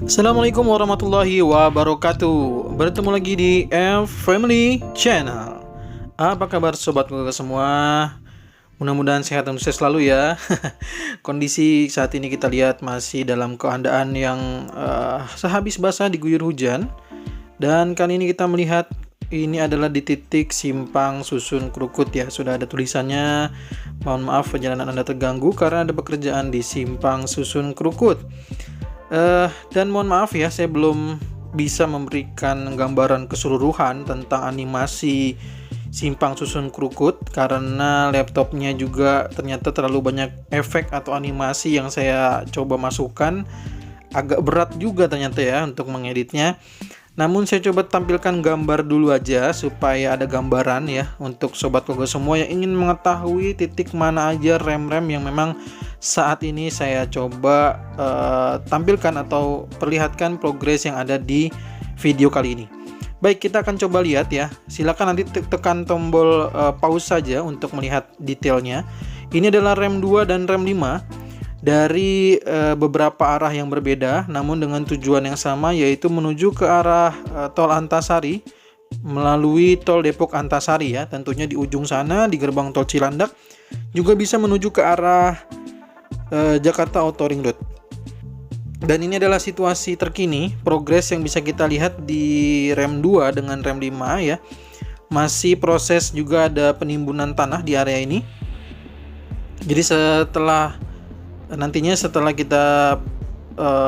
Assalamualaikum warahmatullahi wabarakatuh. Bertemu lagi di F Family Channel. Apa kabar sobat keluarga semua? Mudah-mudahan sehat dan sukses selalu ya. Kondisi saat ini kita lihat masih dalam keadaan yang sehabis basah diguyur hujan. Dan kali ini kita melihat ini adalah di titik simpang susun Krukut ya. Sudah ada tulisannya. Mohon maaf perjalanan Anda terganggu karena ada pekerjaan di simpang susun Krukut. Dan mohon maaf ya, saya belum bisa memberikan gambaran keseluruhan tentang animasi simpang susun Krukut karena laptopnya juga ternyata terlalu banyak efek atau animasi yang saya coba masukkan. Agak berat juga ternyata ya untuk mengeditnya. Namun saya coba tampilkan gambar dulu aja supaya ada gambaran ya untuk sobat keluarga semua yang ingin mengetahui titik mana aja rem-rem yang memang saat ini saya coba tampilkan atau perlihatkan progres yang ada di video kali ini. Baik, kita akan coba lihat ya. Silakan nanti tekan tombol pause saja untuk melihat detailnya. Ini adalah rem 2 dan rem 5 dari beberapa arah yang berbeda, namun dengan tujuan yang sama, yaitu menuju ke arah tol Antasari melalui tol Depok Antasari ya. Tentunya di ujung sana di gerbang tol Cilandak, juga bisa menuju ke arah Jakarta Auto Ring Road. Dan ini adalah situasi terkini, progres yang bisa kita lihat di rem 2 dengan rem 5 ya. Masih proses, juga ada penimbunan tanah di area ini. Jadi nantinya setelah kita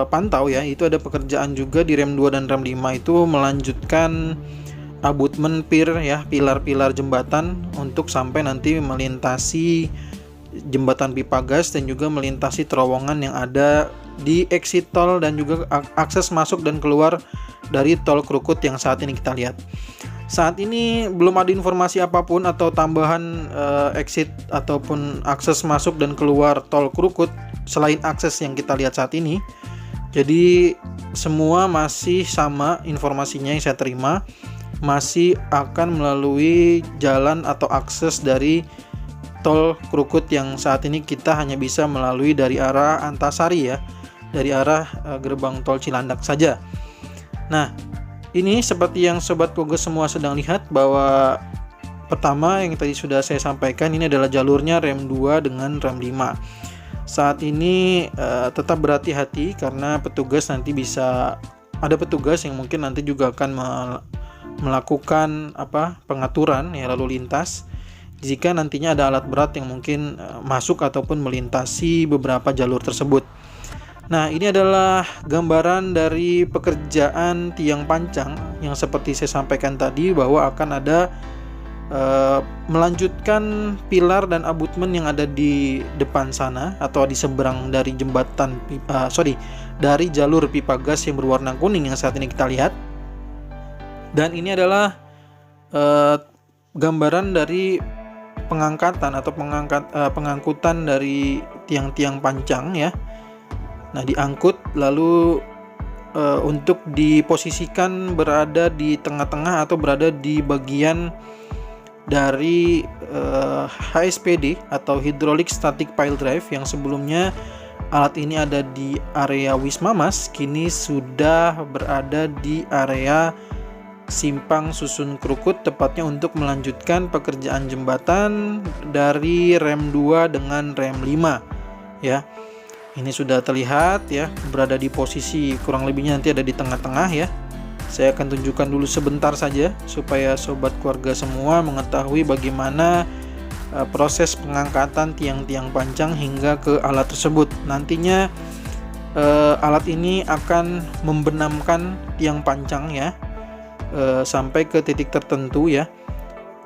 pantau ya, itu ada pekerjaan juga di rem 2 dan rem 5 itu melanjutkan abutmen pilar-pilar jembatan untuk sampai nanti melintasi jembatan pipa gas dan juga melintasi terowongan yang ada di exit tol dan juga akses masuk dan keluar dari tol Krukut yang saat ini kita lihat. Saat ini belum ada informasi apapun atau tambahan exit ataupun akses masuk dan keluar tol Krukut selain akses yang kita lihat saat ini. Jadi semua masih sama informasinya yang saya terima, masih akan melalui jalan atau akses dari tol Krukut yang saat ini kita hanya bisa melalui dari arah Antasari ya, dari arah gerbang tol Cilandak saja. Nah, ini seperti yang sobat keluarga semua sedang lihat bahwa pertama yang tadi sudah saya sampaikan, ini adalah jalurnya rem 2 dengan rem 5. Saat ini tetap berhati-hati karena petugas nanti ada petugas yang mungkin nanti juga akan melakukan pengaturan ya lalu lintas jika nantinya ada alat berat yang mungkin masuk ataupun melintasi beberapa jalur tersebut. Nah, ini adalah gambaran dari pekerjaan tiang pancang yang seperti saya sampaikan tadi bahwa akan ada melanjutkan pilar dan abutmen yang ada di depan sana atau di seberang dari dari jalur pipa gas yang berwarna kuning yang saat ini kita lihat. Dan ini adalah gambaran dari pengangkatan atau pengangkutan dari tiang-tiang pancang ya. Nah, diangkut lalu untuk diposisikan berada di tengah-tengah atau berada di bagian dari HSPD atau Hydraulic Static Pile Drive yang sebelumnya alat ini ada di area Wisma Mas, kini sudah berada di area simpang susun Krukut, tepatnya untuk melanjutkan pekerjaan jembatan dari rem 2 dengan rem 5 ya. Ini sudah terlihat ya, berada di posisi kurang lebihnya nanti ada di tengah-tengah ya. Saya akan tunjukkan dulu sebentar saja supaya sobat keluarga semua mengetahui bagaimana proses pengangkatan tiang-tiang pancang hingga ke alat tersebut. Nantinya alat ini akan membenamkan tiang pancang ya sampai ke titik tertentu ya.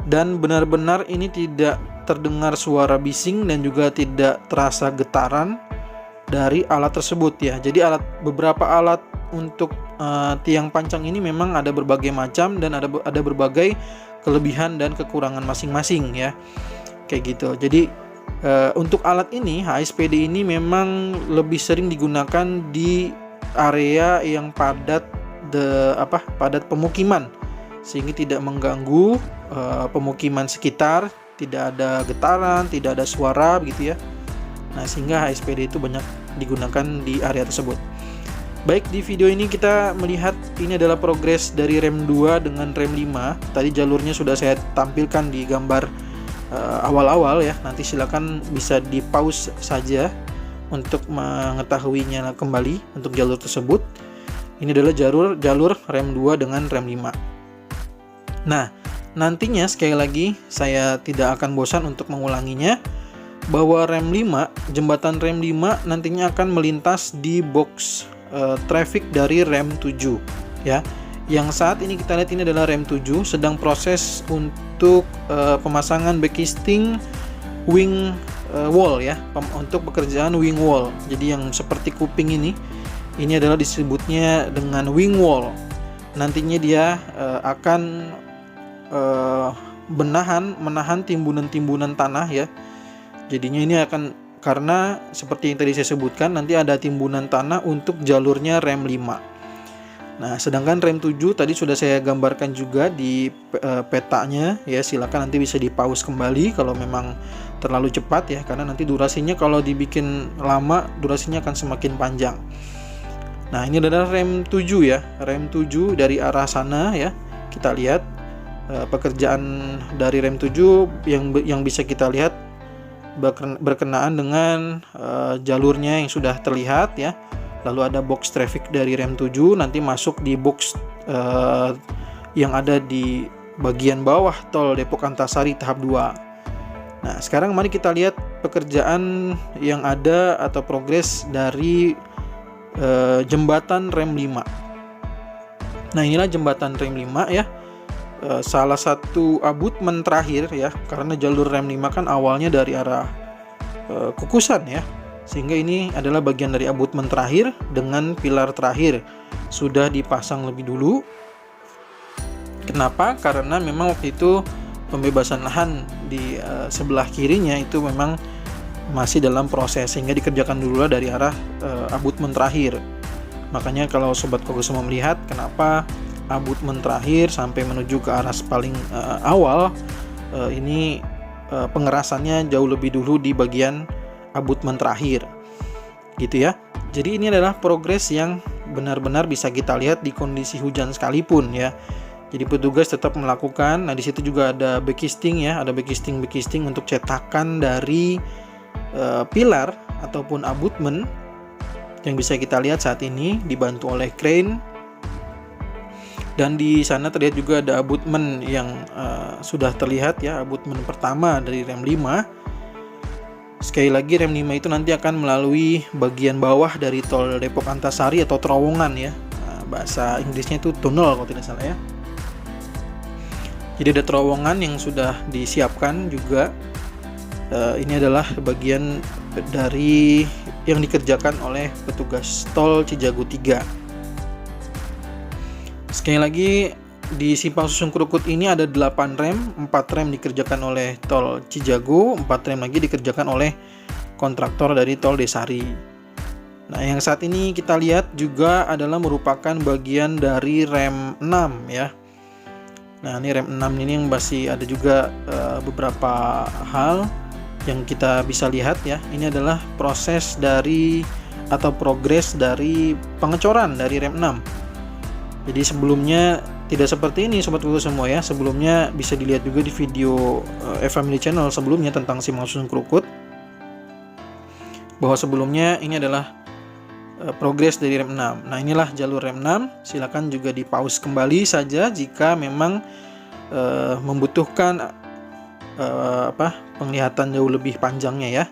Dan benar-benar ini tidak terdengar suara bising dan juga tidak terasa getaran dari alat tersebut ya. Jadi beberapa alat untuk tiang pancang ini memang ada berbagai macam dan ada berbagai kelebihan dan kekurangan masing-masing ya. Kayak gitu. Jadi untuk alat ini HSPD ini memang lebih sering digunakan di area yang padat pemukiman sehingga tidak mengganggu pemukiman sekitar, tidak ada getaran, tidak ada suara begitu ya. Nah, sehingga HSPD itu banyak digunakan di area tersebut. Baik, di video ini kita melihat ini adalah progres dari rem 2 dengan rem 5. Tadi jalurnya sudah saya tampilkan di gambar awal-awal ya. Nanti silakan bisa di pause saja untuk mengetahuinya kembali untuk jalur tersebut. Ini adalah jalur rem 2 dengan rem 5. Nah, nantinya sekali lagi saya tidak akan bosan untuk mengulanginya, bahwa rem 5, jembatan rem 5 nantinya akan melintas di box traffic dari rem 7 ya. Yang saat ini kita lihat ini adalah rem 7 sedang proses untuk pemasangan backcasting wing wall ya, untuk pekerjaan wing wall. Jadi yang seperti kuping ini adalah disebutnya dengan wing wall. Nantinya dia akan menahan timbunan-timbunan tanah ya. Jadinya ini akan, karena seperti yang tadi saya sebutkan, nanti ada timbunan tanah untuk jalurnya rem 5. Nah, sedangkan rem 7 tadi sudah saya gambarkan juga di petanya ya. Silakan nanti bisa di pause kembali kalau memang terlalu cepat ya, karena nanti durasinya kalau dibikin lama durasinya akan semakin panjang. Nah, ini adalah rem 7 ya, rem 7 dari arah sana ya. Kita lihat pekerjaan dari rem 7 yang bisa kita lihat berkenaan dengan jalurnya yang sudah terlihat ya. Lalu ada box traffic dari rem 7 nanti masuk di box yang ada di bagian bawah tol Depok Antasari tahap 2. Nah, sekarang mari kita lihat pekerjaan yang ada atau progres dari jembatan rem 5. Nah, inilah jembatan rem 5 ya. Salah satu abutmen terakhir ya, karena jalur rem 5 kan awalnya dari arah Kukusan ya, sehingga ini adalah bagian dari abutmen terakhir dengan pilar terakhir sudah dipasang lebih dulu. Kenapa? Karena memang waktu itu pembebasan lahan di sebelah kirinya itu memang masih dalam proses, sehingga dikerjakan dulu dari arah abutmen terakhir. Makanya kalau Sobat Kogo semua melihat kenapa abutmen terakhir sampai menuju ke arah paling awal, ini pengerasannya jauh lebih dulu di bagian abutmen terakhir gitu ya. Jadi ini adalah progres yang benar-benar bisa kita lihat di kondisi hujan sekalipun ya. Jadi petugas tetap melakukan. Nah, di situ juga ada backcasting ya, ada backcasting untuk cetakan dari pilar ataupun abutmen yang bisa kita lihat saat ini dibantu oleh crane. Dan di sana terlihat juga ada abutmen yang sudah terlihat ya, abutmen pertama dari rem 5. Sekali lagi rem 5 itu nanti akan melalui bagian bawah dari tol Depok Antasari atau terowongan ya. Nah, bahasa Inggrisnya itu tunnel kalau tidak salah ya. Jadi ada terowongan yang sudah disiapkan juga. Ini adalah bagian dari yang dikerjakan oleh petugas tol Cijago 3. Sekali lagi di Simpang Susun Krukut ini ada 8 rem, 4 rem dikerjakan oleh tol Cijago, 4 rem lagi dikerjakan oleh kontraktor dari tol Desari. Nah, yang saat ini kita lihat juga adalah merupakan bagian dari rem 6 ya. Nah, ini rem 6 ini yang masih ada juga beberapa hal yang kita bisa lihat ya. Ini adalah proses dari atau progres dari pengecoran dari rem 6. Jadi sebelumnya tidak seperti ini Sobat Kogo semua ya. Sebelumnya bisa dilihat juga di video Family Channel sebelumnya tentang Simpang Susun Krukut, bahwa sebelumnya ini adalah progres dari rem 6. Nah, inilah jalur rem 6. Silakan juga di pause kembali saja jika memang membutuhkan penglihatan jauh lebih panjangnya ya.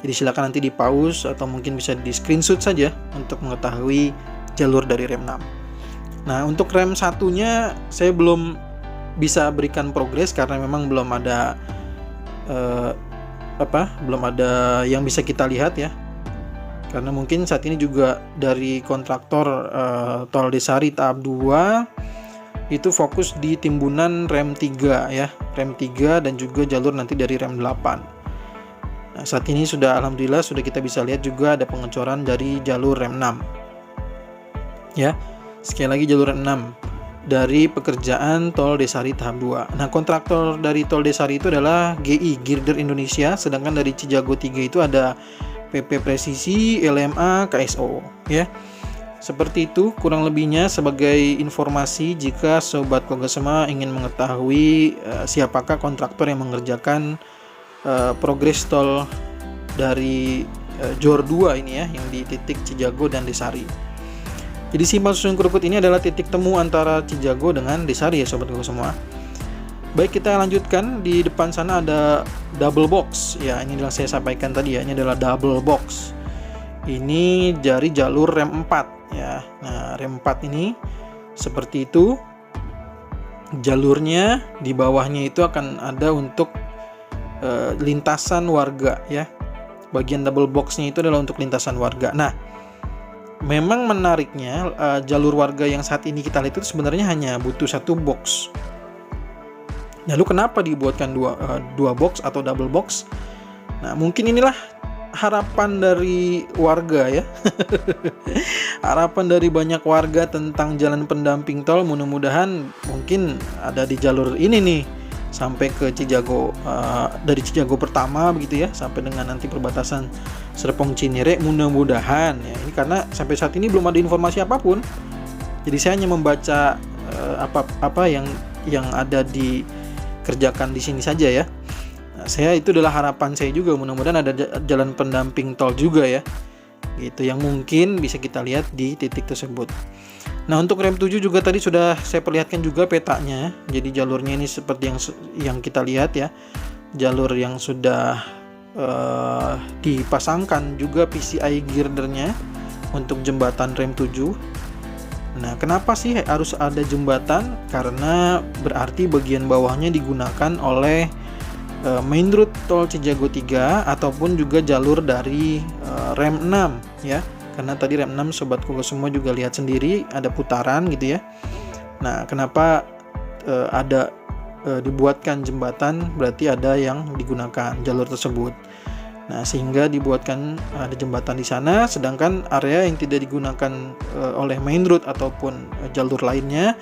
Jadi silakan nanti di pause atau mungkin bisa di screenshot saja untuk mengetahui jalur dari rem 6. Nah, untuk rem satunya saya belum bisa berikan progres karena memang belum ada yang bisa kita lihat ya. Karena mungkin saat ini juga dari kontraktor tol Desari tahap 2 itu fokus di timbunan rem 3 ya, rem 3 dan juga jalur nanti dari rem 8. Nah, saat ini sudah alhamdulillah sudah kita bisa lihat juga ada pengecoran dari jalur rem 6. Ya. Sekali lagi jalur 6 dari pekerjaan tol Desari tahap 2. Nah, kontraktor dari tol Desari itu adalah GI, Girder Indonesia, sedangkan dari Cijago 3 itu ada PP Presisi, LMA, KSO ya. Seperti itu kurang lebihnya sebagai informasi jika Sobat Keluarga Semua ingin mengetahui siapakah kontraktor yang mengerjakan progres tol dari JOR 2 ini ya, yang di titik Cijago dan Desari. Jadi Simpang Susun Krukut ini adalah titik temu antara Cijago dengan Desari ya Sobat Keluarga Semua. Baik, kita lanjutkan. Di depan sana ada double box ya, ini yang saya sampaikan tadi ya, ini adalah double box. Ini dari jalur rem 4 ya. Nah, rem 4 ini seperti itu. Jalurnya di bawahnya itu akan ada untuk lintasan warga ya. Bagian double boxnya itu adalah untuk lintasan warga. Nah, memang menariknya jalur warga yang saat ini kita lihat itu sebenarnya hanya butuh satu box. Lalu kenapa dibuatkan dua box atau double box? Nah, mungkin inilah harapan dari warga ya. Harapan dari banyak warga tentang jalan pendamping tol, mudah-mudahan mungkin ada di jalur ini nih sampai ke Cijago, dari Cijago pertama begitu ya, sampai dengan nanti perbatasan Serpong Cinere, mudah-mudahan ya. Ini karena sampai saat ini belum ada informasi apapun. Jadi saya hanya membaca apa yang ada dikerjakan di sini saja ya. Saya itu adalah harapan saya juga, mudah-mudahan ada jalan pendamping tol juga ya, gitu, yang mungkin bisa kita lihat di titik tersebut. Nah, untuk rem 7 juga tadi sudah saya perlihatkan juga petanya. Jadi jalurnya ini seperti yang kita lihat ya, jalur yang sudah dipasangkan juga PCI girdernya untuk jembatan rem 7. Nah, kenapa sih harus ada jembatan? Karena berarti bagian bawahnya digunakan oleh main route tol Cijago 3 ataupun juga jalur dari rem 6 ya. Karena tadi rem 6 Sobat Keluarga Semua juga lihat sendiri ada putaran gitu ya. Nah, kenapa ada dibuatkan jembatan? Berarti ada yang digunakan jalur tersebut. Nah, sehingga dibuatkan ada jembatan di sana, sedangkan area yang tidak digunakan oleh main route ataupun jalur lainnya,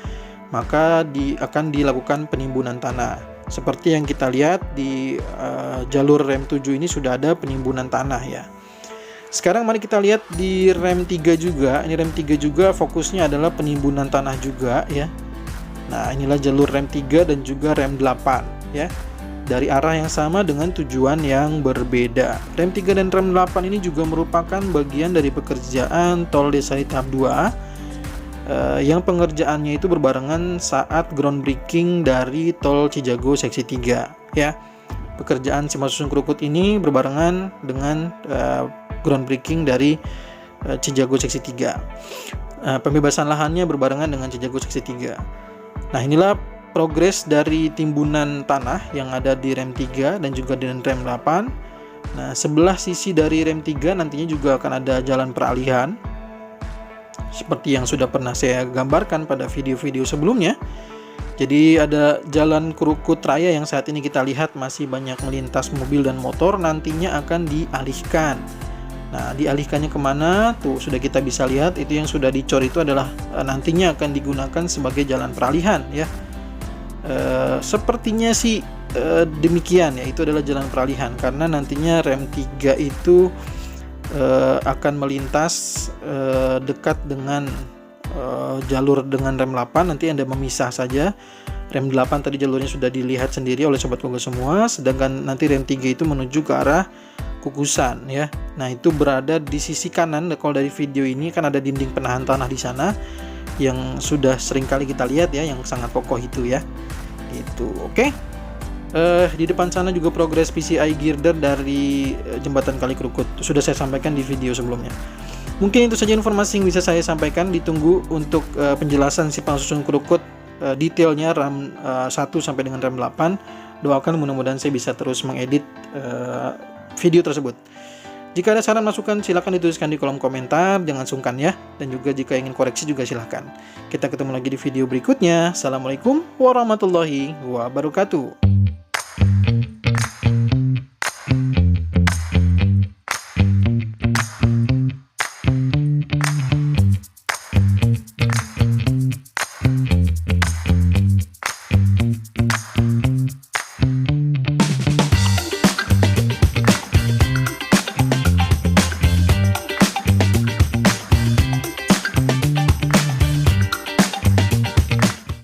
maka akan dilakukan penimbunan tanah. Seperti yang kita lihat di jalur rem 7 ini sudah ada penimbunan tanah ya. Sekarang mari kita lihat di rem 3 juga. Ini rem 3 juga fokusnya adalah penimbunan tanah juga ya. Nah, inilah jalur rem 3 dan juga rem 8 ya. Dari arah yang sama dengan tujuan yang berbeda. Rem 3 dan rem 8 ini juga merupakan bagian dari pekerjaan tol Desari tahap 2. Yang pengerjaannya itu berbarengan saat groundbreaking dari tol Cijago seksi 3 ya. Pekerjaan Simpang Susun Krukut ini berbarengan dengan groundbreaking dari Cijago seksi 3. Pembebasan lahannya berbarengan dengan Cijago seksi 3. Nah, inilah progres dari timbunan tanah yang ada di rem 3 dan juga di rem 8. Nah, sebelah sisi dari rem 3 nantinya juga akan ada jalan peralihan seperti yang sudah pernah saya gambarkan pada video-video sebelumnya. Jadi ada jalan Krukut Raya yang saat ini kita lihat masih banyak melintas mobil dan motor, nantinya akan dialihkan. Nah, dialihkannya kemana? Tuh sudah kita bisa lihat, itu yang sudah dicor itu adalah nantinya akan digunakan sebagai jalan peralihan ya. Sepertinya sih demikian ya, itu adalah jalan peralihan karena nantinya rem 3 itu akan melintas dekat dengan jalur dengan rem 8. Nanti Anda memisah saja. Rem 8 tadi jalurnya sudah dilihat sendiri oleh Sobat Keluarga Semua, sedangkan nanti rem 3 itu menuju ke arah Kukusan ya. Nah, itu berada di sisi kanan. Kalau dari video ini kan ada dinding penahan tanah di sana yang sudah sering kali kita lihat ya, yang sangat kokoh itu ya. Itu oke. Di depan sana juga progres PCI girder dari jembatan Kali Krukut sudah saya sampaikan di video sebelumnya. Mungkin itu saja informasi yang bisa saya sampaikan. Ditunggu untuk penjelasan Simpang Susun Krukut detailnya rem 1 sampai dengan rem 8. Doakan mudah-mudahan saya bisa terus mengedit video tersebut. Jika ada saran masukan silahkan dituliskan di kolom komentar, jangan sungkan ya. Dan juga jika ingin koreksi juga silahkan. Kita ketemu lagi di video berikutnya. Assalamualaikum warahmatullahi wabarakatuh.